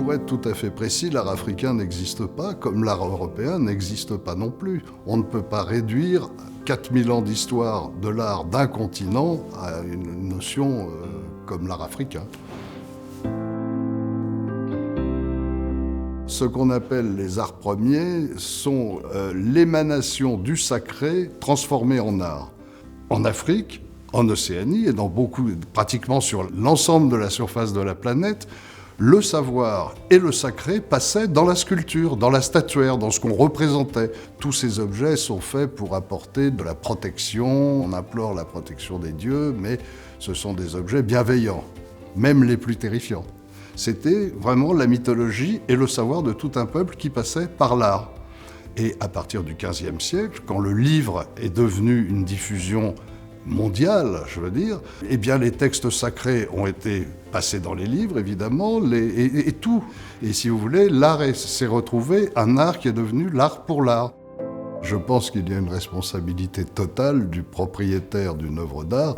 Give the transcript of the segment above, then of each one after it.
Pour être tout à fait précis, l'art africain n'existe pas, comme l'art européen n'existe pas non plus. On ne peut pas réduire 4000 ans d'histoire de l'art d'un continent à une notion comme l'art africain. Ce qu'on appelle les arts premiers sont l'émanation du sacré transformé en art. En Afrique, en Océanie et pratiquement sur l'ensemble de la surface de la planète, le savoir et le sacré passaient dans la sculpture, dans la statuaire, dans ce qu'on représentait. Tous ces objets sont faits pour apporter de la protection. On implore la protection des dieux, mais ce sont des objets bienveillants, même les plus terrifiants. C'était vraiment la mythologie et le savoir de tout un peuple qui passait par l'art. Et à partir du XVe siècle, quand le livre est devenu une diffusion mondiale, je veux dire, eh bien les textes sacrés ont été passés dans les livres, évidemment, et tout. Et si vous voulez, l'art s'est retrouvé un art qui est devenu l'art pour l'art. Je pense qu'il y a une responsabilité totale du propriétaire d'une œuvre d'art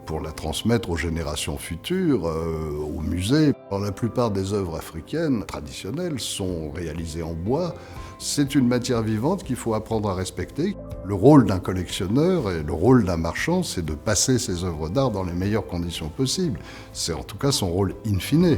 pour la transmettre aux générations futures, aux musées. La plupart des œuvres africaines traditionnelles sont réalisées en bois. C'est une matière vivante qu'il faut apprendre à respecter. Le rôle d'un collectionneur et le rôle d'un marchand, c'est de passer ses œuvres d'art dans les meilleures conditions possibles. C'est en tout cas son rôle in fine.